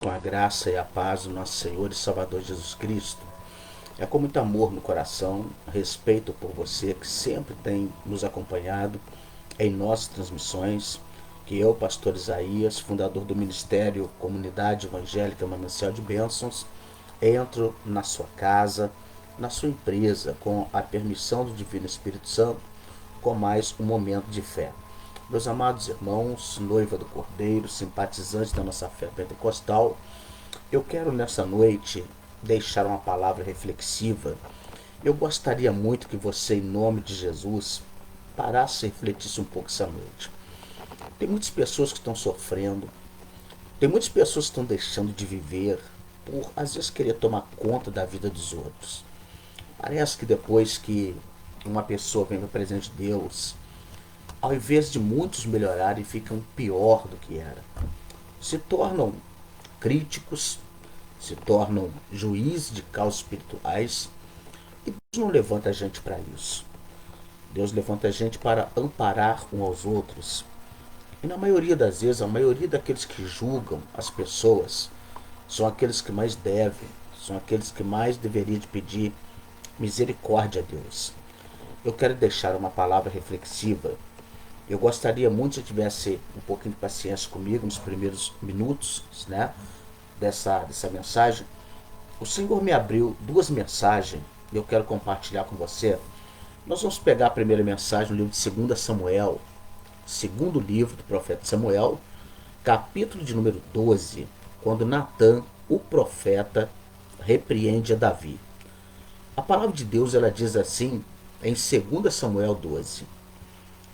com a graça e a paz do nosso Senhor e Salvador Jesus Cristo. É com muito amor no coração, respeito por você que sempre tem nos acompanhado em nossas transmissões, que eu, pastor Isaías, fundador do Ministério Comunidade Evangélica Manancial de Bênçãos, entro na sua casa, na sua empresa, com a permissão do Divino Espírito Santo, com mais um momento de fé. Meus amados irmãos, noiva do Cordeiro, simpatizantes da nossa fé pentecostal, eu quero nessa noite deixar uma palavra reflexiva. Eu gostaria muito que você, em nome de Jesus, parasse e refletisse um pouco essa noite. Tem muitas pessoas que estão sofrendo, tem muitas pessoas que estão deixando de viver por, às vezes, querer tomar conta da vida dos outros. Parece que depois que uma pessoa vem para o presente de Deus, ao invés de muitos melhorarem, ficam pior do que era. Se tornam críticos, se tornam juízes de causas espirituais. E Deus não levanta a gente para isso. Deus levanta a gente para amparar uns aos outros. E na maioria das vezes, a maioria daqueles que julgam as pessoas são aqueles que mais devem, são aqueles que mais deveriam de pedir misericórdia a Deus. Eu quero deixar uma palavra reflexiva. Eu gostaria muito que tivesse um pouquinho de paciência comigo nos primeiros minutos, né, dessa mensagem. O Senhor me abriu duas mensagens e eu quero compartilhar com você. Nós vamos pegar a primeira mensagem no livro de 2 Samuel, segundo livro do profeta Samuel, capítulo de número 12, quando Natã, o profeta, repreende a Davi. A palavra de Deus ela diz assim em 2 Samuel 12.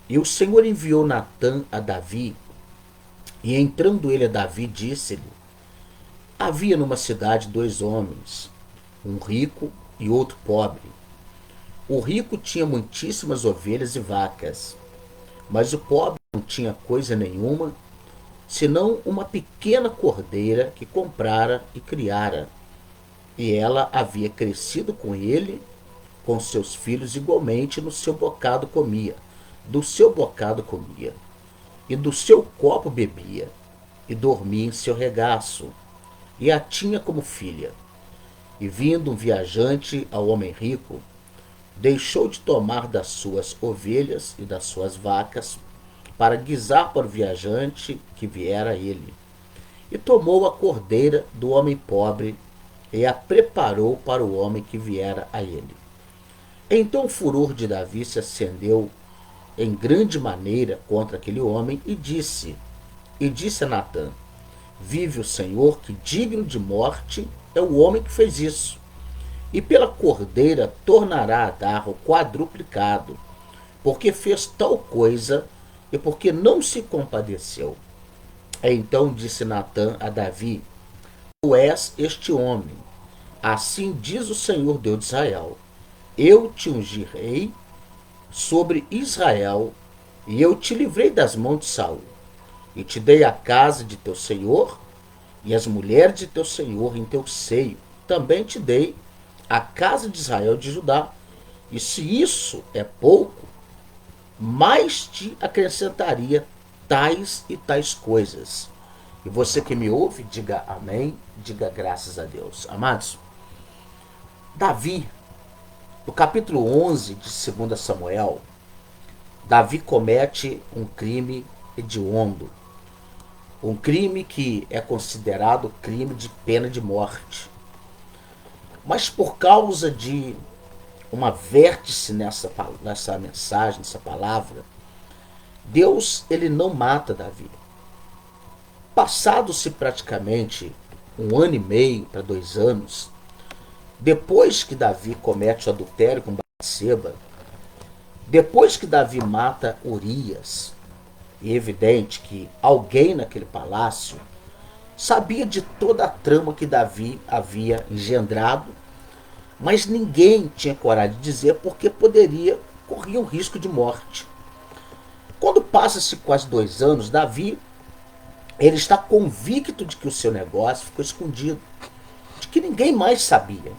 E o Senhor enviou Natã a Davi, e entrando ele a Davi, disse-lhe: havia numa cidade dois homens, um rico e outro pobre. O rico tinha muitíssimas ovelhas e vacas, mas o pobre não tinha coisa nenhuma, senão uma pequena cordeira que comprara e criara. E ela havia crescido com ele, com seus filhos igualmente, no seu bocado comia. Do seu bocado comia, e do seu copo bebia, e dormia em seu regaço, e a tinha como filha. E vindo um viajante ao homem rico, deixou de tomar das suas ovelhas e das suas vacas, para guisar para o viajante que viera a ele. E tomou a cordeira do homem pobre, e a preparou para o homem que viera a ele. Então o furor de Davi se acendeu em grande maneira contra aquele homem e disse a Natã: vive o Senhor, que digno de morte é o homem que fez isso, e pela cordeira tornará a dar o quadruplicado, porque fez tal coisa e porque não se compadeceu. Então disse Natã a Davi: tu és este homem, assim diz o Senhor Deus de Israel: eu te ungi rei sobre Israel, e eu te livrei das mãos de Saul, e te dei a casa de teu senhor, e as mulheres de teu senhor em teu seio. Também te dei a casa de Israel e de Judá. E se isso é pouco, mais te acrescentaria tais e tais coisas. E você que me ouve, diga amém, diga graças a Deus. Amados, Davi, no capítulo 11 de 2 Samuel, Davi comete um crime hediondo. Um crime que é considerado crime de pena de morte. Mas por causa de uma vértice nessa mensagem, nessa palavra, Deus ele não mata Davi. Passado-se praticamente 1 ano e meio para 2 anos, depois que Davi comete o adultério com Batseba, depois que Davi mata Urias, é evidente que alguém naquele palácio sabia de toda a trama que Davi havia engendrado, mas ninguém tinha coragem de dizer porque corria um risco de morte. Quando passa-se quase 2 anos, Davi ele está convicto de que o seu negócio ficou escondido, de que ninguém mais sabia.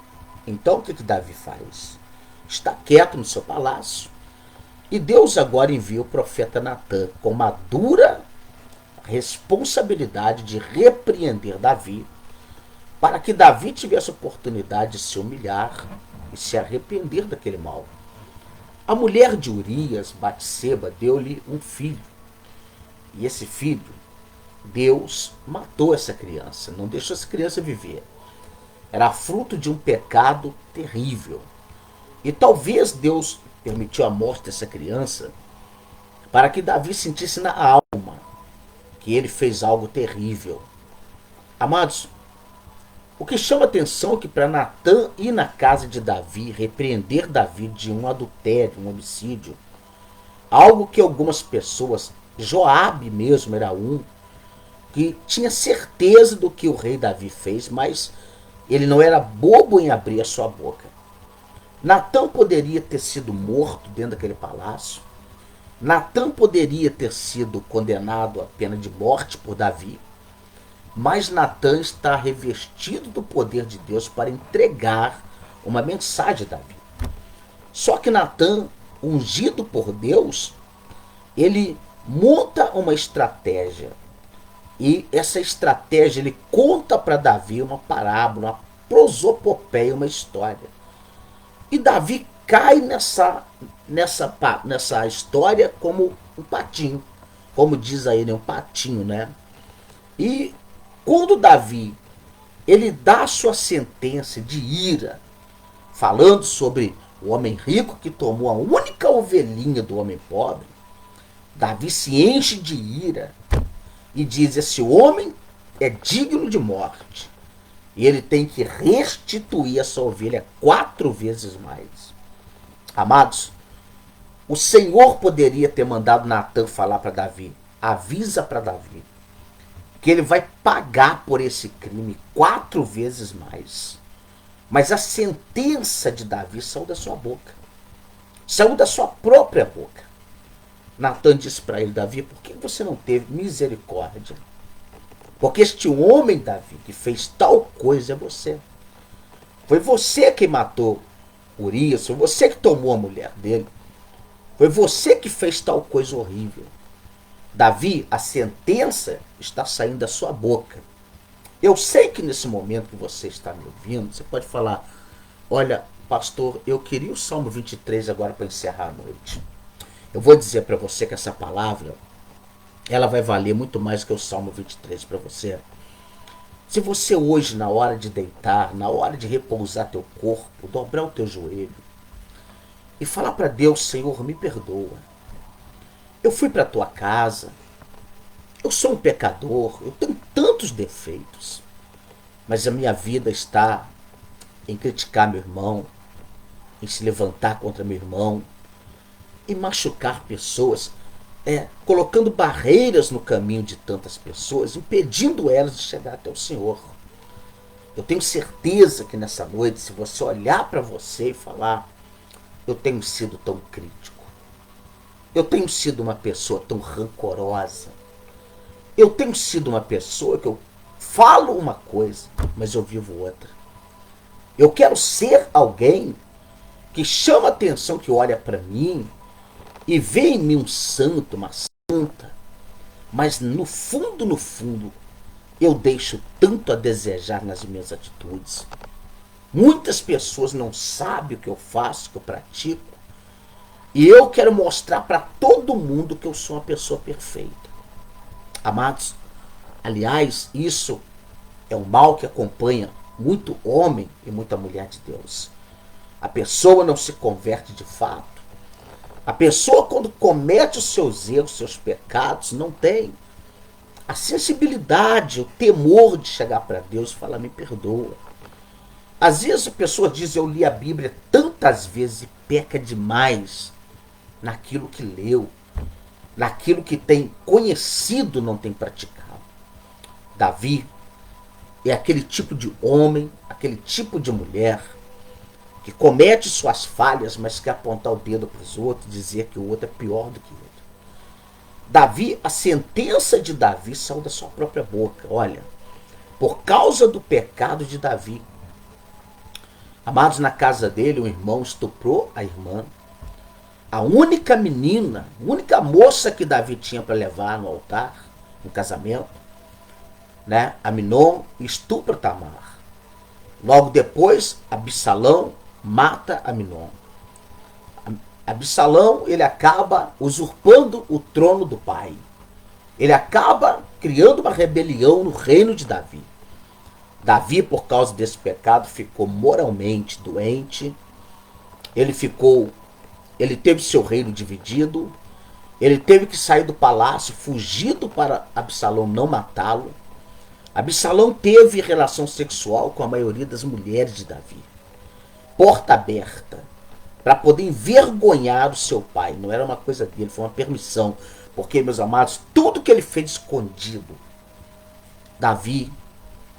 Então o que Davi faz? Está quieto no seu palácio, e Deus agora envia o profeta Natã com uma dura responsabilidade de repreender Davi para que Davi tivesse a oportunidade de se humilhar e se arrepender daquele mal. A mulher de Urias, Batseba, deu-lhe um filho. E esse filho, Deus matou essa criança, não deixou essa criança viver. Era fruto de um pecado terrível. E talvez Deus permitiu a morte dessa criança para que Davi sentisse na alma que ele fez algo terrível. Amados, o que chama atenção é que para Natã ir na casa de Davi, repreender Davi de um adultério, um homicídio, algo que algumas pessoas, Joabe mesmo era um, que tinha certeza do que o rei Davi fez, mas ele não era bobo em abrir a sua boca. Natã poderia ter sido morto dentro daquele palácio. Natã poderia ter sido condenado à pena de morte por Davi. Mas Natã está revestido do poder de Deus para entregar uma mensagem a Davi. Só que Natã, ungido por Deus, ele monta uma estratégia. E essa estratégia ele conta para Davi uma parábola, uma prosopopeia, uma história. E Davi cai nessa história como um patinho. Como diz aí, né? Um patinho, né? E quando Davi ele dá a sua sentença de ira, falando sobre o homem rico que tomou a única ovelhinha do homem pobre, Davi se enche de ira e diz: esse homem é digno de morte. E ele tem que restituir essa ovelha 4 vezes mais. Amados, o Senhor poderia ter mandado Natã falar para Davi: avisa para Davi que ele vai pagar por esse crime 4 vezes mais. Mas a sentença de Davi saiu da sua boca. Saiu da sua própria boca. Natã disse para ele: Davi, por que você não teve misericórdia? Porque este homem, Davi, que fez tal coisa é você. Foi você que matou Urias, foi você que tomou a mulher dele. Foi você que fez tal coisa horrível. Davi, a sentença está saindo da sua boca. Eu sei que nesse momento que você está me ouvindo, você pode falar: olha, pastor, eu queria o Salmo 23 agora para encerrar a noite. Eu vou dizer para você que essa palavra, ela vai valer muito mais que o Salmo 23 para você. Se você hoje, na hora de deitar, na hora de repousar teu corpo, dobrar o teu joelho e falar para Deus: Senhor, me perdoa. Eu fui para a tua casa, eu sou um pecador, eu tenho tantos defeitos, mas a minha vida está em criticar meu irmão, em se levantar contra meu irmão, em machucar pessoas, colocando barreiras no caminho de tantas pessoas, impedindo elas de chegar até o Senhor. Eu tenho certeza que nessa noite, se você olhar para você e falar: eu tenho sido tão crítico, eu tenho sido uma pessoa tão rancorosa, eu tenho sido uma pessoa que eu falo uma coisa, mas eu vivo outra. Eu quero ser alguém que chama atenção, que olha para mim e vê em mim um santo, uma santa, mas no fundo, eu deixo tanto a desejar nas minhas atitudes. Muitas pessoas não sabem o que eu faço, o que eu pratico, e eu quero mostrar para todo mundo que eu sou uma pessoa perfeita. Amados, aliás, isso é um mal que acompanha muito homem e muita mulher de Deus. A pessoa não se converte de fato. A pessoa, quando comete os seus erros, seus pecados, não tem a sensibilidade, o temor de chegar para Deus e falar: me perdoa. Às vezes a pessoa diz: eu li a Bíblia tantas vezes, e peca demais naquilo que leu, naquilo que tem conhecido, não tem praticado. Davi é aquele tipo de homem, aquele tipo de mulher que comete suas falhas, mas quer apontar o dedo para os outros e dizer que o outro é pior do que ele. Davi, a sentença de Davi saiu da sua própria boca. Olha, por causa do pecado de Davi, amados, na casa dele, um irmão estuprou a irmã. A única menina, a única moça que Davi tinha para levar no altar, no casamento, né? Aminon estupra Tamar. Logo depois, Absalão mata Aminon. Absalão, ele acaba usurpando o trono do pai. Ele acaba criando uma rebelião no reino de Davi. Davi, por causa desse pecado, ficou moralmente doente. Ele teve seu reino dividido. Ele teve que sair do palácio, fugido para Absalão não matá-lo. Absalão teve relação sexual com a maioria das mulheres de Davi. Porta aberta, para poder envergonhar o seu pai. Não era uma coisa dele, foi uma permissão. Porque, meus amados, tudo que ele fez escondido, Davi,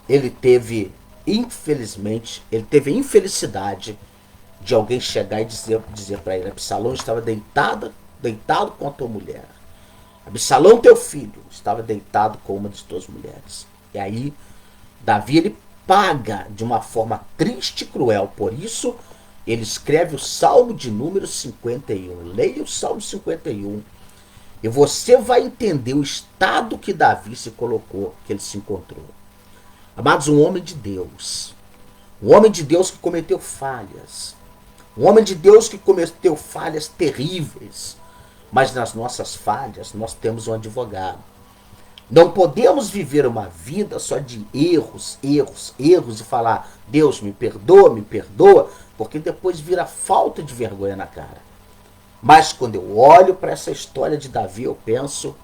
ele teve, infelizmente, ele teve a infelicidade de alguém chegar e dizer para ele: Absalão estava deitado com a tua mulher. Absalão, teu filho, estava deitado com uma de tuas mulheres. E aí, Davi, ele paga de uma forma triste e cruel. Por isso, ele escreve o Salmo de número 51. Leia o Salmo 51. E você vai entender o estado que Davi se colocou, que ele se encontrou. Amados, um homem de Deus. Um homem de Deus que cometeu falhas. Um homem de Deus que cometeu falhas terríveis. Mas nas nossas falhas, nós temos um advogado. Não podemos viver uma vida só de erros e falar: Deus, me perdoa, porque depois vira falta de vergonha na cara. Mas quando eu olho para essa história de Davi, eu penso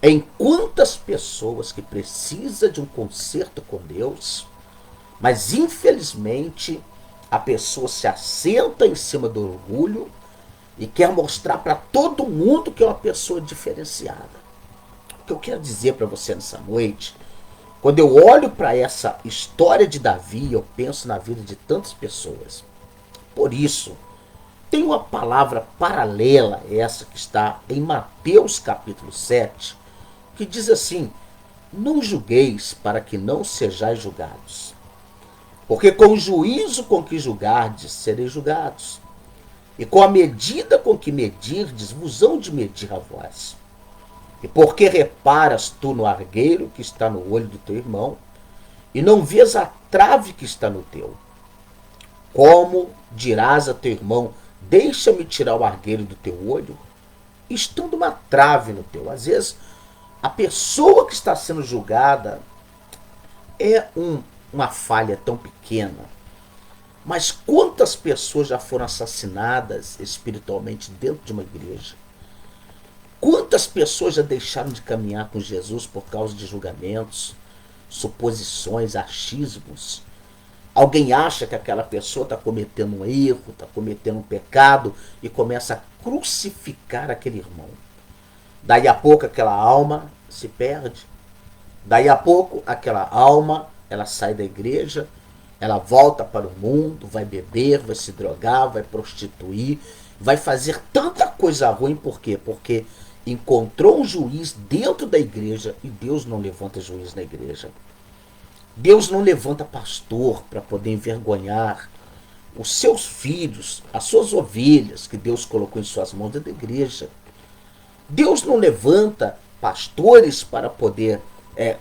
em quantas pessoas que precisam de um conserto com Deus, mas infelizmente a pessoa se assenta em cima do orgulho e quer mostrar para todo mundo que é uma pessoa diferenciada. O que eu quero dizer para você nessa noite, quando eu olho para essa história de Davi, eu penso na vida de tantas pessoas. Por isso, tem uma palavra paralela a essa que está em Mateus capítulo 7, que diz assim: não julgueis para que não sejais julgados. Porque com o juízo com que julgardes, sereis julgados. E com a medida com que medirdes, vos hão de medir a vós. E porque reparas tu no argueiro que está no olho do teu irmão, e não vês a trave que está no teu? Como dirás a teu irmão: deixa-me tirar o argueiro do teu olho, estando uma trave no teu? Às vezes, a pessoa que está sendo julgada é uma falha tão pequena. Mas quantas pessoas já foram assassinadas espiritualmente dentro de uma igreja? Quantas pessoas já deixaram de caminhar com Jesus por causa de julgamentos, suposições, achismos? Alguém acha que aquela pessoa está cometendo um erro, está cometendo um pecado e começa a crucificar aquele irmão. Daí a pouco aquela alma se perde. Daí a pouco aquela alma, ela sai da igreja, ela volta para o mundo, vai beber, vai se drogar, vai prostituir, vai fazer tanta coisa ruim. Por quê? Porque encontrou um juiz dentro da igreja e Deus não levanta juiz na igreja. Deus não levanta pastor para poder envergonhar os seus filhos, as suas ovelhas que Deus colocou em suas mãos dentro da igreja. Deus não levanta pastores para poder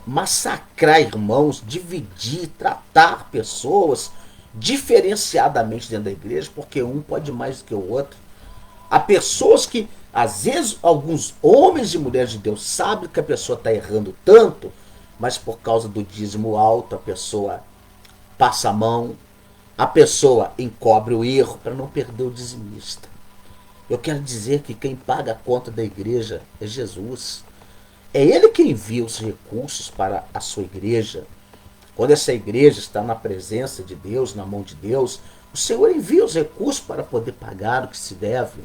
massacrar irmãos, dividir, tratar pessoas diferenciadamente dentro da igreja, porque um pode mais do que o outro. Há pessoas que, às vezes, alguns homens e mulheres de Deus sabem que a pessoa está errando tanto, mas por causa do dízimo alto, a pessoa passa a mão, a pessoa encobre o erro para não perder o dizimista. Eu quero dizer que quem paga a conta da igreja é Jesus. É Ele que envia os recursos para a sua igreja. Quando essa igreja está na presença de Deus, na mão de Deus, o Senhor envia os recursos para poder pagar o que se deve.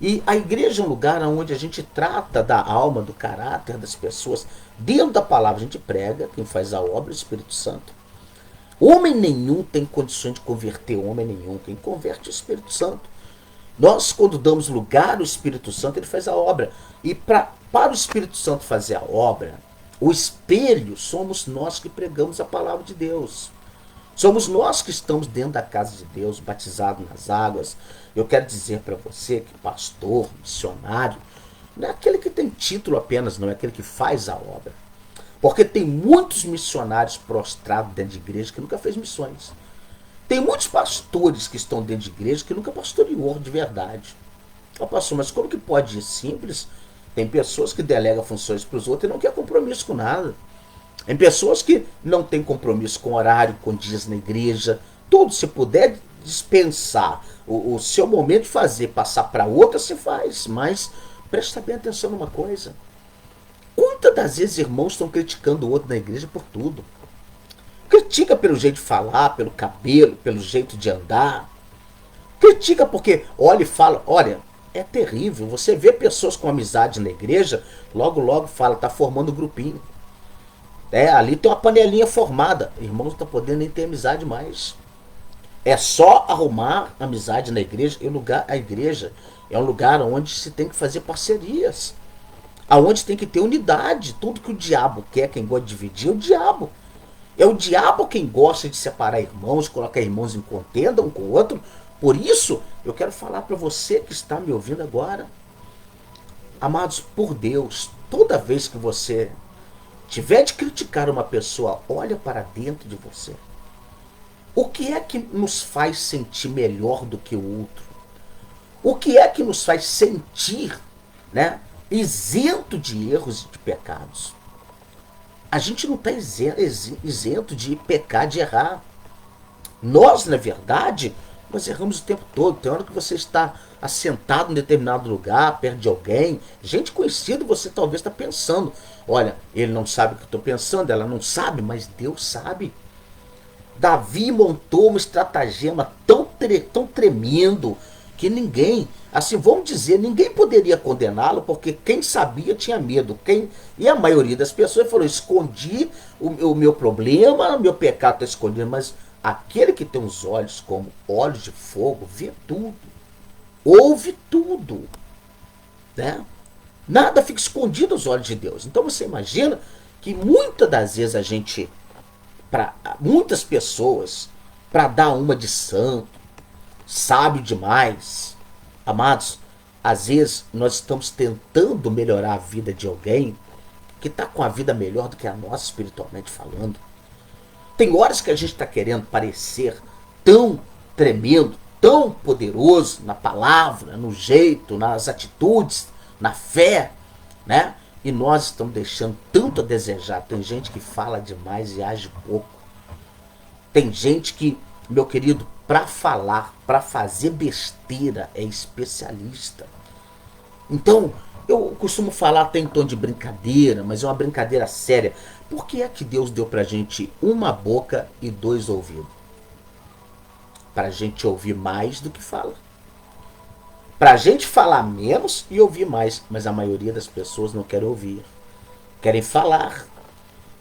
E a igreja é um lugar onde a gente trata da alma, do caráter das pessoas. Dentro da palavra a gente prega, quem faz a obra é o Espírito Santo. Homem nenhum tem condições de converter homem nenhum. Quem converte é o Espírito Santo. Nós, quando damos lugar ao Espírito Santo, ele faz a obra. E para o Espírito Santo fazer a obra, o espelho somos nós que pregamos a palavra de Deus. Somos nós que estamos dentro da casa de Deus, batizados nas águas. Eu quero dizer para você que pastor, missionário, não é aquele que tem título apenas, não é aquele que faz a obra. Porque tem muitos missionários prostrados dentro de igreja que nunca fez missões. Tem muitos pastores que estão dentro de igreja que nunca pastoreou de verdade. Ó, pastor, mas como que pode ir simples? Tem pessoas que delegam funções para os outros e não quer compromisso com nada. Tem pessoas que não têm compromisso com horário, com dias na igreja. Tudo, se puder dispensar o seu momento de fazer, passar para outra, se faz. Mas presta bem atenção numa coisa. Quantas das vezes irmãos estão criticando o outro na igreja por tudo? Critica pelo jeito de falar, pelo cabelo, pelo jeito de andar. Critica porque olha e fala, olha, é terrível. Você vê pessoas com amizade na igreja, logo logo fala, tá formando um grupinho. Ali tem uma panelinha formada. Irmão, não está podendo nem ter amizade mais. É só arrumar amizade na igreja. A igreja é um lugar onde se tem que fazer parcerias. Aonde tem que ter unidade. Tudo que o diabo quer, quem gosta de dividir, é o diabo. É o diabo quem gosta de separar irmãos, colocar irmãos em contenda um com o outro. Por isso, eu quero falar para você que está me ouvindo agora. Amados, por Deus, toda vez que você tiver de criticar uma pessoa, olha para dentro de você. O que é que nos faz sentir melhor do que o outro? O que é que nos faz sentir, né, isento de erros e de pecados? A gente não está isento de pecar, de errar. Nós, na verdade, nós erramos o tempo todo. Tem hora que você está assentado em determinado lugar, perto de alguém, gente conhecida, você talvez está pensando, olha, ele não sabe o que eu estou pensando, ela não sabe, mas Deus sabe. Davi montou um estratagema tão tremendo que ninguém, assim, vamos dizer, ninguém poderia condená-lo, porque quem sabia tinha medo. E a maioria das pessoas falou, escondi o meu problema, meu pecado está escondido, mas aquele que tem os olhos como olhos de fogo, vê tudo, ouve tudo, né? Nada fica escondido aos olhos de Deus. Então você imagina que muitas das vezes muitas pessoas, para dar uma de santo, sábio demais, amados, às vezes nós estamos tentando melhorar a vida de alguém que está com a vida melhor do que a nossa, espiritualmente falando. Tem horas que a gente está querendo parecer tão tremendo, tão poderoso na palavra, no jeito, nas atitudes, na fé, né? E nós estamos deixando tanto a desejar. Tem gente que fala demais e age pouco. Tem gente que, meu querido, para falar, para fazer besteira, é especialista. Então, eu costumo falar até em tom de brincadeira, mas é uma brincadeira séria. Por que é que Deus deu pra gente uma boca e 2 ouvidos? Pra gente ouvir mais do que fala. Pra gente falar menos e ouvir mais. Mas a maioria das pessoas não quer ouvir. Querem falar.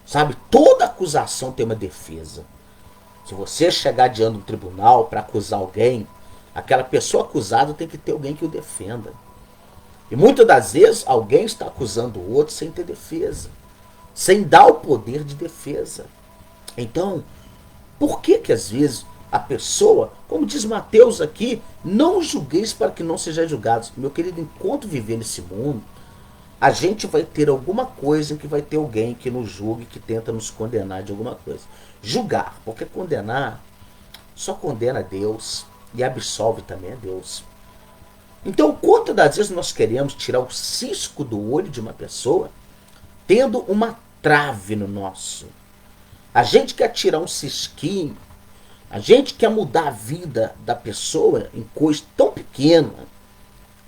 Sabe, toda acusação tem uma defesa. Se você chegar diante de um tribunal para acusar alguém, aquela pessoa acusada tem que ter alguém que o defenda. E muitas das vezes alguém está acusando o outro sem ter defesa, sem dar o poder de defesa. Então, por que às vezes a pessoa, como diz Mateus aqui, não julgueis para que não sejais julgados? Meu querido, enquanto viver nesse mundo, a gente vai ter alguma coisa em que vai ter alguém que nos julgue, que tenta nos condenar de alguma coisa. Julgar, porque condenar só condena a Deus e absolve também a Deus. Então, quantas das vezes nós queremos tirar o cisco do olho de uma pessoa, tendo uma trave no nosso? A gente quer tirar um cisquinho, a gente quer mudar a vida da pessoa em coisa tão pequena,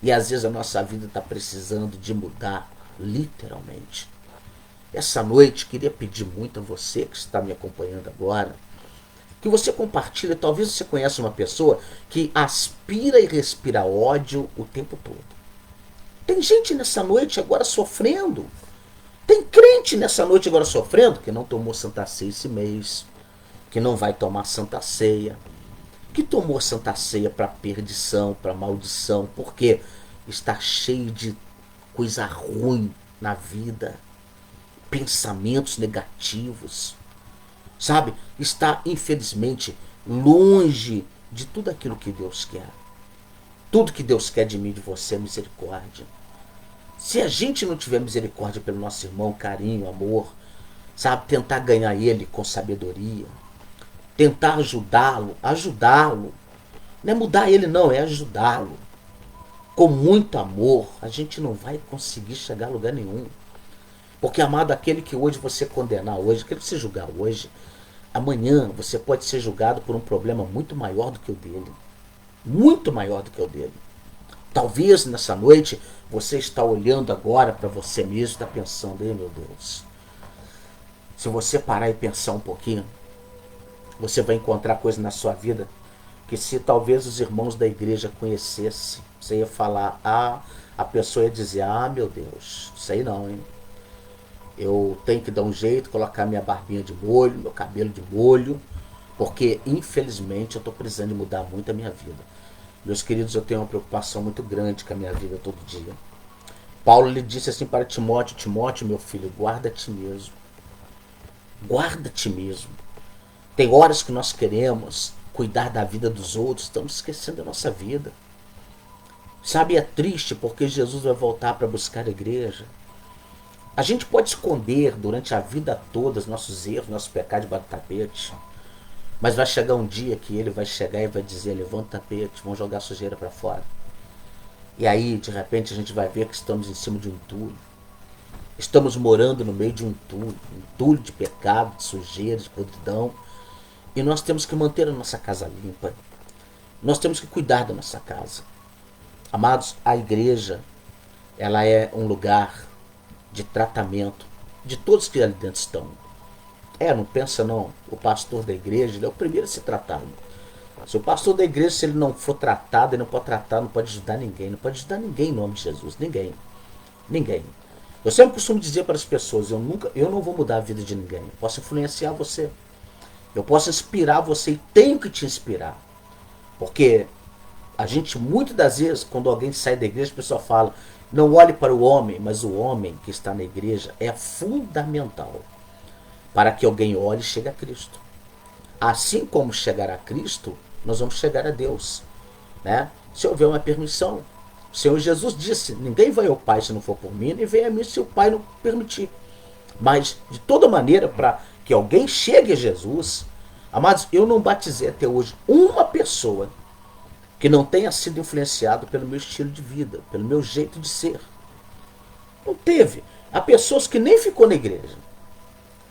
e às vezes a nossa vida está precisando de mudar, literalmente. Essa noite, queria pedir muito a você que está me acompanhando agora, que você compartilhe. Talvez você conheça uma pessoa que aspira e respira ódio o tempo todo. Tem gente nessa noite agora sofrendo. Tem crente nessa noite agora sofrendo que não tomou Santa Ceia esse mês, que não vai tomar Santa Ceia, que tomou Santa Ceia para perdição, para maldição, porque está cheio de coisa ruim na vida, pensamentos negativos, sabe? Está, infelizmente, longe de tudo aquilo que Deus quer. Tudo que Deus quer de mim e de você é misericórdia. Se a gente não tiver misericórdia pelo nosso irmão, carinho, amor, sabe? Tentar ganhar ele com sabedoria, tentar ajudá-lo. Não é mudar ele não, é ajudá-lo. Com muito amor, a gente não vai conseguir chegar a lugar nenhum. Porque, amado, aquele que hoje você condenar hoje, aquele que você julgar hoje, amanhã você pode ser julgado por um problema muito maior do que o dele. Muito maior do que o dele. Talvez nessa noite você está olhando agora para você mesmo e está pensando, ei meu Deus, se você parar e pensar um pouquinho, você vai encontrar coisas na sua vida que se talvez os irmãos da igreja conhecessem, você ia falar, a pessoa ia dizer, meu Deus, isso aí não, hein? Eu tenho que dar um jeito, colocar minha barbinha de molho, meu cabelo de molho, porque infelizmente eu estou precisando de mudar muito a minha vida. Meus queridos, eu tenho uma preocupação muito grande com a minha vida todo dia. Paulo lhe disse assim para Timóteo, Timóteo, meu filho, guarda a ti mesmo. Guarda a ti mesmo. Tem horas que nós queremos cuidar da vida dos outros, estamos esquecendo da nossa vida. Sabe, é triste porque Jesus vai voltar para buscar a igreja. A gente pode esconder durante a vida toda os nossos erros, nossos pecados debaixo do tapete. Mas vai chegar um dia que ele vai chegar e vai dizer, levanta o tapete, vamos jogar a sujeira para fora. E aí, de repente, a gente vai ver que estamos em cima de um entulho. Estamos morando no meio de um entulho de pecado, de sujeira, de podridão. E nós temos que manter a nossa casa limpa. Nós temos que cuidar da nossa casa. Amados, a igreja, ela é um lugar de tratamento de todos que ali dentro estão. Não pensa não, o pastor da igreja ele é o primeiro a ser tratado. Se o pastor da igreja, se ele não for tratado, ele não pode tratar, não pode ajudar ninguém. Não pode ajudar ninguém em nome de Jesus. Ninguém. Ninguém. Eu sempre costumo dizer para as pessoas, eu não vou mudar a vida de ninguém. Eu posso influenciar você. Eu posso inspirar você e tenho que te inspirar. Porque a gente, muitas das vezes, quando alguém sai da igreja, a pessoa fala, não olhe para o homem, mas o homem que está na igreja é fundamental para que alguém olhe e chegue a Cristo. Assim como chegar a Cristo, nós vamos chegar a Deus. Né? Se houver uma permissão, o Senhor Jesus disse, ninguém vai ao Pai se não for por mim, nem vem a mim se o Pai não permitir. Mas, de toda maneira, para que alguém chegue a Jesus, amados, eu não batizei até hoje uma pessoa que não tenha sido influenciado pelo meu estilo de vida, pelo meu jeito de ser. Não teve. Há pessoas que nem ficou na igreja.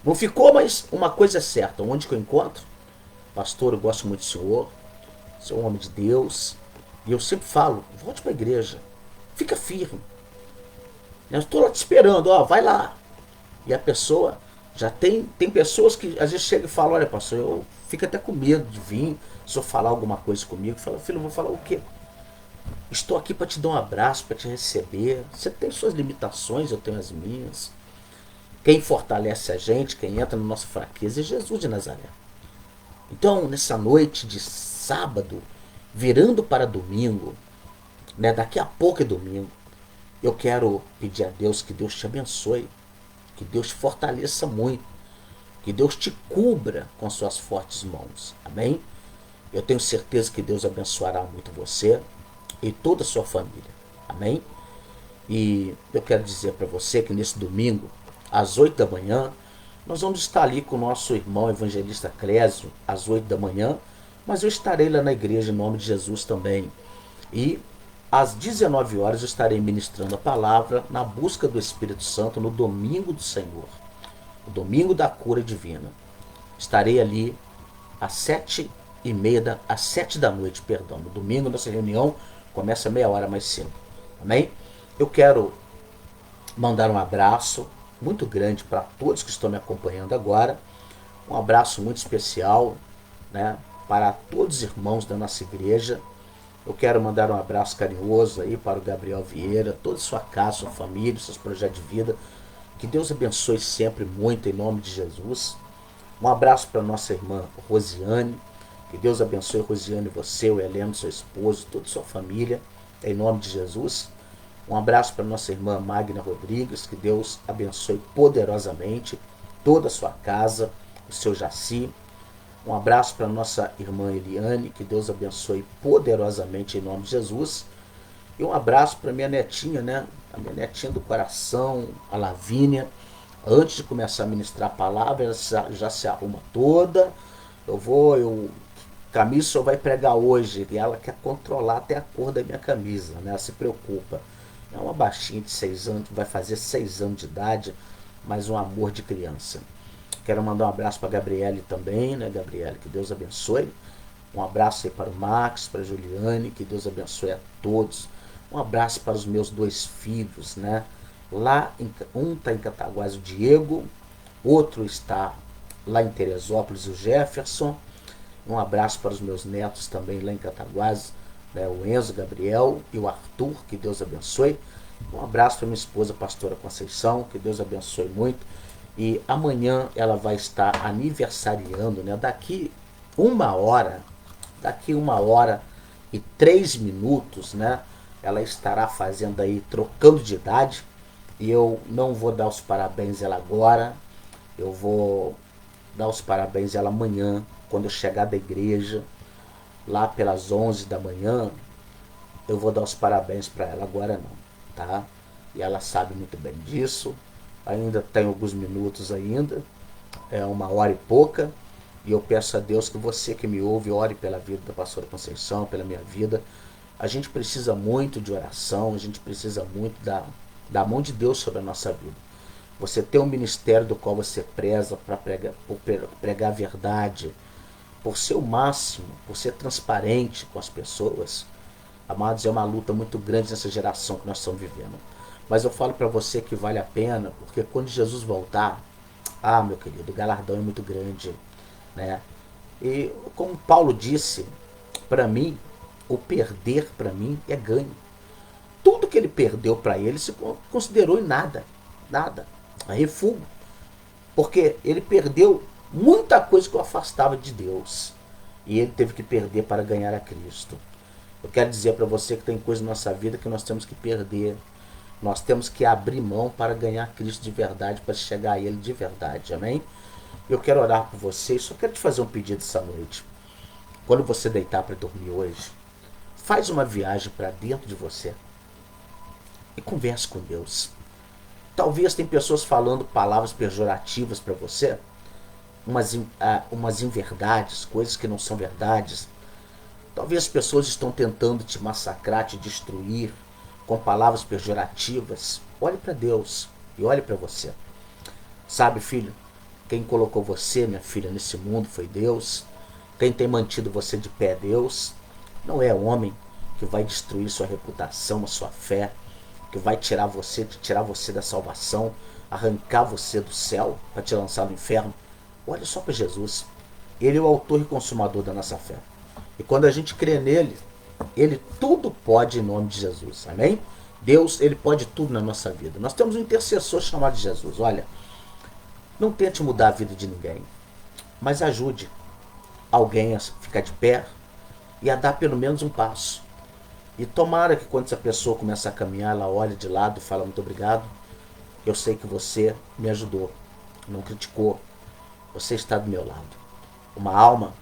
Não ficou, mas uma coisa é certa. Onde que eu encontro? Pastor, eu gosto muito do senhor. Você é um homem de Deus. E eu sempre falo, volte para a igreja. Fica firme. Eu estou lá te esperando, vai lá. E a pessoa já tem pessoas que às vezes chegam e falam, olha pastor, eu fico até com medo de vir, se eu falar alguma coisa comigo. Fala, filho, eu vou falar o quê? Estou aqui para te dar um abraço, para te receber. Você tem suas limitações, eu tenho as minhas. Quem fortalece a gente, quem entra na nossa fraqueza é Jesus de Nazaré. Então, nessa noite de sábado, virando para domingo, né, daqui a pouco é domingo, eu quero pedir a Deus que Deus te abençoe, que Deus te fortaleça muito, que Deus te cubra com suas fortes mãos. Amém? Eu tenho certeza que Deus abençoará muito você e toda a sua família. Amém? E eu quero dizer para você que nesse domingo, às 8 da manhã, nós vamos estar ali com o nosso irmão evangelista Clésio, às 8 da manhã, mas eu estarei lá na igreja em nome de Jesus também. E às 19 horas eu estarei ministrando a palavra na busca do Espírito Santo no domingo do Senhor, o domingo da cura divina. Estarei ali às 7h30, às 7 da noite, perdão. No domingo nossa reunião começa meia hora mais cedo. Amém? Eu quero mandar um abraço muito grande para todos que estão me acompanhando agora. Um abraço muito especial, né, para todos os irmãos da nossa igreja. Eu quero mandar um abraço carinhoso aí para o Gabriel Vieira, toda a sua casa, sua família, seus projetos de vida. Que Deus abençoe sempre muito em nome de Jesus. Um abraço para nossa irmã Rosiane. Que Deus abençoe, Rosiane, você, o Heleno, seu esposo, toda a sua família, em nome de Jesus. Um abraço para nossa irmã Magna Rodrigues, que Deus abençoe poderosamente toda a sua casa, o seu Jaci. Um abraço para nossa irmã Eliane, que Deus abençoe poderosamente em nome de Jesus. E um abraço para minha netinha, né? A minha netinha do coração, a Lavínia. Antes de começar a ministrar a palavra, ela já se arruma toda, Camisa só vai pregar hoje. E ela quer controlar até a cor da minha camisa, né? Ela se preocupa. É uma baixinha de 6 anos, vai fazer 6 anos de idade, mas um amor de criança. Quero mandar um abraço para a Gabriele também, né, Gabriele? Que Deus abençoe. Um abraço aí para o Max, para a Juliane, que Deus abençoe a todos. Um abraço para os meus 2 filhos, né? Um está em Cataguás, o Diego, outro está lá em Teresópolis, o Jefferson. Um abraço para os meus netos também lá em Cataguás, né? O Enzo, o Gabriel e o Arthur, que Deus abençoe. Um abraço para minha esposa, a pastora Conceição, que Deus abençoe muito. E amanhã ela vai estar aniversariando, né? Daqui 1 hora e 3 minutos, né? Ela estará fazendo aí, trocando de idade. E eu não vou dar os parabéns a ela agora. Eu vou dar os parabéns a ela amanhã, quando eu chegar da igreja, lá pelas 11 da manhã. Eu vou dar os parabéns para ela, agora não, tá? E ela sabe muito bem disso. Ainda tem alguns minutos ainda, é 1 hora e pouca. E eu peço a Deus que você que me ouve, ore pela vida da pastora Conceição, pela minha vida. A gente precisa muito de oração, a gente precisa muito da mão de Deus sobre a nossa vida. Você tem um ministério do qual você preza para pregar a verdade, por ser o máximo, por ser transparente com as pessoas. Amados, é uma luta muito grande nessa geração que nós estamos vivendo. Mas eu falo para você que vale a pena, porque quando Jesus voltar, meu querido, o galardão é muito grande, né? E como Paulo disse, para mim, o perder para mim é ganho. Tudo que ele perdeu para ele se considerou em nada, nada, a refúgio, porque ele perdeu muita coisa que o afastava de Deus e ele teve que perder para ganhar a Cristo. Eu quero dizer para você que tem coisa na nossa vida que nós temos que perder. Nós temos que abrir mão para ganhar Cristo de verdade, para chegar a Ele de verdade, amém? Eu quero orar por você e só quero te fazer um pedido essa noite. Quando você deitar para dormir hoje, faz uma viagem para dentro de você e converse com Deus. Talvez tem pessoas falando palavras pejorativas para você, umas inverdades, coisas que não são verdades. Talvez as pessoas estão tentando te massacrar, te destruir com palavras pejorativas. Olhe para Deus e olhe para você. Sabe, filho, quem colocou você, minha filha, nesse mundo foi Deus. Quem tem mantido você de pé é Deus. Não é homem que vai destruir sua reputação, a sua fé, que vai tirar você da salvação, arrancar você do céu para te lançar no inferno. Olha só para Jesus. Ele é o autor e consumador da nossa fé. E quando a gente crê nele, ele tudo pode em nome de Jesus. Amém? Deus, ele pode tudo na nossa vida. Nós temos um intercessor chamado Jesus. Olha, não tente mudar a vida de ninguém, mas ajude alguém a ficar de pé e a dar pelo menos um passo. E tomara que quando essa pessoa começa a caminhar, ela olhe de lado e fala: muito obrigado, eu sei que você me ajudou, não criticou, você está do meu lado. Uma alma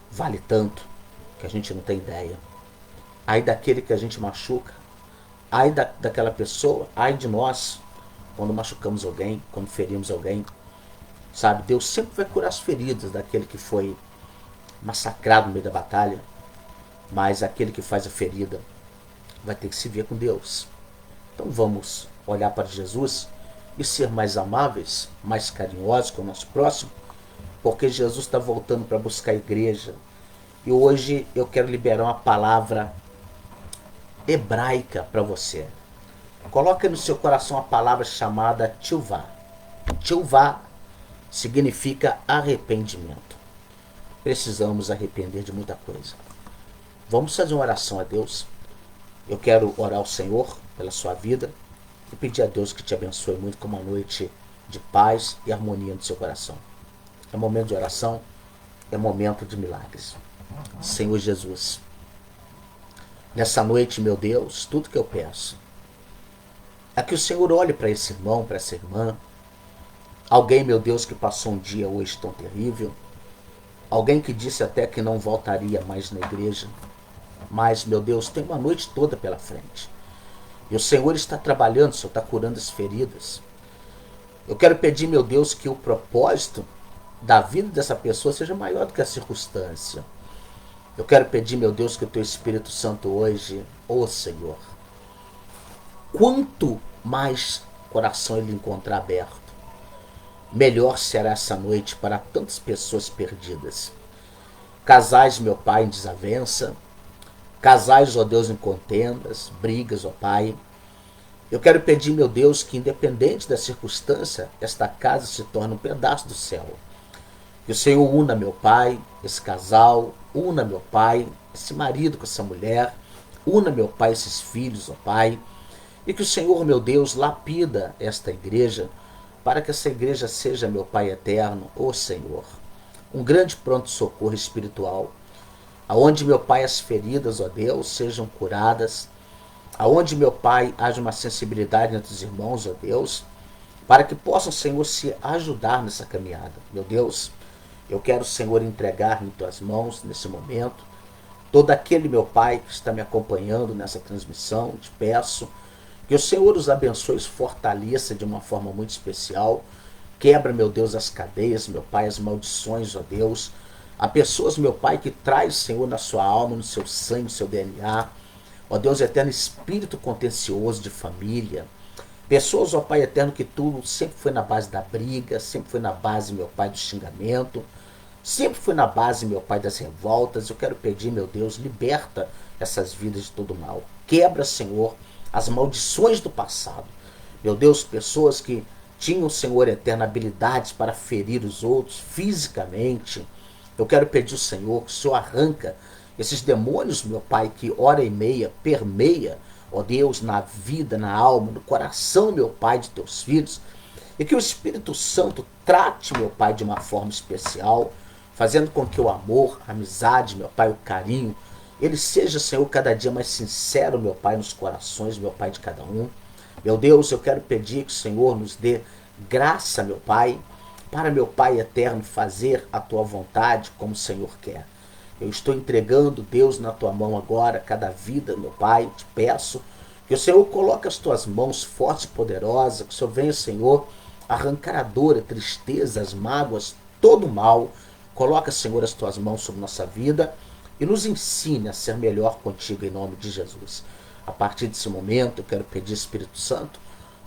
vale tanto que a gente não tem ideia. Ai daquele que a gente machuca, ai daquela pessoa, ai de nós, quando machucamos alguém, quando ferimos alguém. Sabe, Deus sempre vai curar as feridas daquele que foi massacrado no meio da batalha, mas aquele que faz a ferida vai ter que se ver com Deus. Então vamos olhar para Jesus e ser mais amáveis, mais carinhosos com o nosso próximo, porque Jesus está voltando para buscar a igreja. E hoje eu quero liberar uma palavra hebraica para você. Coloque no seu coração a palavra chamada tchuvá. Tchuvá significa arrependimento. Precisamos arrepender de muita coisa. Vamos fazer uma oração a Deus. Eu quero orar ao Senhor pela sua vida e pedir a Deus que te abençoe muito com uma noite de paz e harmonia no seu coração. É momento de oração, é momento de milagres. Senhor Jesus, nessa noite, meu Deus, tudo que eu peço é que o Senhor olhe para esse irmão, para essa irmã, alguém, meu Deus, que passou um dia hoje tão terrível, alguém que disse até que não voltaria mais na igreja, mas, meu Deus, tem uma noite toda pela frente. E o Senhor está trabalhando, o Senhor está curando as feridas. Eu quero pedir, meu Deus, que o propósito da vida dessa pessoa seja maior do que a circunstância. Eu quero pedir, meu Deus, que o teu Espírito Santo hoje, ô Senhor, quanto mais coração ele encontrar aberto, melhor será essa noite para tantas pessoas perdidas. Casais, meu Pai, em desavença, casais, ó Deus, em contendas, brigas, ó Pai. Eu quero pedir, meu Deus, que independente da circunstância, esta casa se torne um pedaço do céu. Que o Senhor una, meu Pai, esse casal, una, meu Pai, esse marido com essa mulher, una, meu Pai, esses filhos, ó Pai, e que o Senhor, meu Deus, lapida esta igreja, para que essa igreja seja, meu Pai eterno, ó Senhor, um grande pronto-socorro espiritual, aonde, meu Pai, as feridas, ó Deus, sejam curadas, aonde, meu Pai, haja uma sensibilidade entre os irmãos, ó Deus, para que possam, Senhor, se ajudar nessa caminhada. Meu Deus, eu quero, Senhor, entregar em tuas mãos nesse momento todo aquele, meu Pai, que está me acompanhando nessa transmissão. Te peço que o Senhor os abençoe, os fortaleça de uma forma muito especial. Quebra, meu Deus, as cadeias, meu Pai, as maldições, ó Deus. Há pessoas, meu Pai, que traz, Senhor, na sua alma, no seu sangue, no seu DNA, ó Deus eterno, espírito contencioso de família. Pessoas, ó Pai eterno, que tudo sempre foi na base da briga, sempre foi na base, meu Pai, do xingamento, sempre foi na base, meu Pai, das revoltas. Eu quero pedir, meu Deus, liberta essas vidas de todo mal. Quebra, Senhor, as maldições do passado. Meu Deus, pessoas que tinham, Senhor eterno, habilidades para ferir os outros fisicamente. Eu quero pedir ao Senhor que o Senhor arranca esses demônios, meu Pai, que hora e meia permeia, ó Deus, na vida, na alma, no coração, meu Pai, de teus filhos, e que o Espírito Santo trate, meu Pai, de uma forma especial, fazendo com que o amor, a amizade, meu Pai, o carinho, ele seja, Senhor, cada dia mais sincero, meu Pai, nos corações, meu Pai, de cada um. Meu Deus, eu quero pedir que o Senhor nos dê graça, meu Pai, para, meu Pai eterno, fazer a tua vontade como o Senhor quer. Eu estou entregando, Deus, na tua mão agora, cada vida, meu Pai. Te peço que o Senhor coloque as tuas mãos fortes e poderosas, que o Senhor venha, Senhor, arrancar a dor, a tristeza, as mágoas, todo o mal. Coloca, Senhor, as tuas mãos sobre nossa vida e nos ensine a ser melhor contigo em nome de Jesus. A partir desse momento, eu quero pedir, Espírito Santo,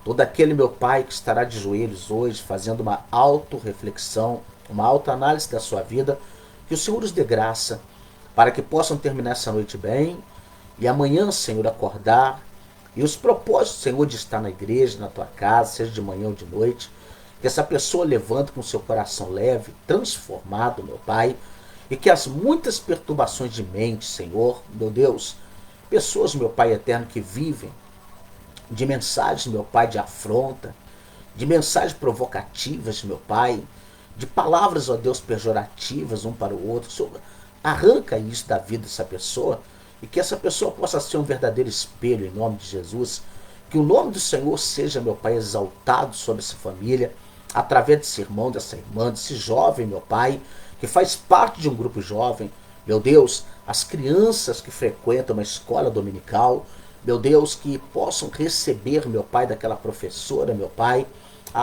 todo aquele, meu Pai, que estará de joelhos hoje, fazendo uma autorreflexão, uma autoanálise da sua vida, que o Senhor os dê graça para que possam terminar essa noite bem e amanhã, Senhor, acordar e os propósitos, Senhor, de estar na igreja, na tua casa, seja de manhã ou de noite, que essa pessoa levante com seu coração leve, transformado, meu Pai, e que as muitas perturbações de mente, Senhor, meu Deus, pessoas, meu Pai eterno, que vivem de mensagens, meu Pai, de afronta, de mensagens provocativas, meu Pai, de palavras, ó Deus, pejorativas um para o outro. Senhor, arranca isso da vida dessa pessoa e que essa pessoa possa ser um verdadeiro espelho em nome de Jesus. Que o nome do Senhor seja, meu Pai, exaltado sobre essa família, através desse irmão, dessa irmã, desse jovem, meu Pai, que faz parte de um grupo jovem. Meu Deus, as crianças que frequentam uma escola dominical, meu Deus, que possam receber, meu Pai, daquela professora, meu Pai,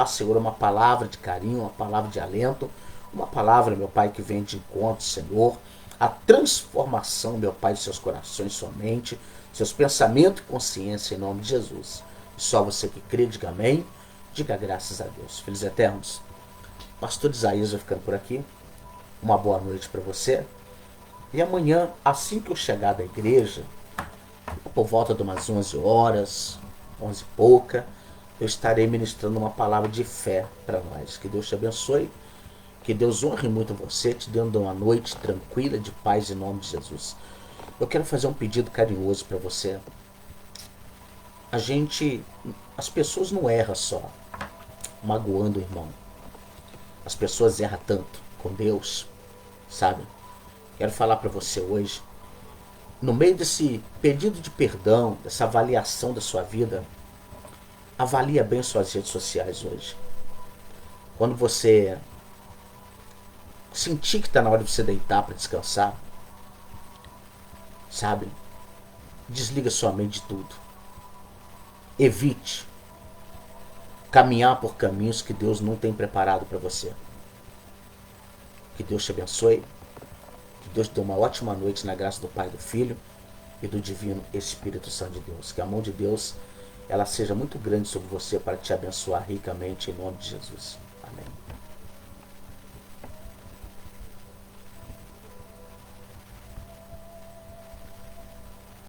Senhor, uma palavra de carinho, uma palavra de alento, uma palavra, meu Pai, que vem de encontro, Senhor, a transformação, meu Pai, de seus corações, sua mente, seus pensamentos e consciência, em nome de Jesus. E só você que crê, diga amém, diga graças a Deus. Filhos eternos, pastor Isaías vai ficando por aqui. Uma boa noite para você. E amanhã, assim que eu chegar da igreja, por volta de umas 11 horas, 11 e pouca, eu estarei ministrando uma palavra de fé para nós. Que Deus te abençoe, que Deus honre muito você, te dando uma noite tranquila, de paz, em nome de Jesus. Eu quero fazer um pedido carinhoso para você. As pessoas não erram só magoando o irmão. As pessoas erram tanto com Deus, sabe? Quero falar para você hoje, no meio desse pedido de perdão, dessa avaliação da sua vida, avalia bem suas redes sociais hoje. Quando você sentir que está na hora de você deitar para descansar, sabe? Desliga sua mente de tudo. Evite caminhar por caminhos que Deus não tem preparado para você. Que Deus te abençoe. Que Deus te dê uma ótima noite na graça do Pai, do Filho e do Divino Espírito Santo de Deus. Que a mão de Deus ela seja muito grande sobre você para te abençoar ricamente em nome de Jesus. Amém.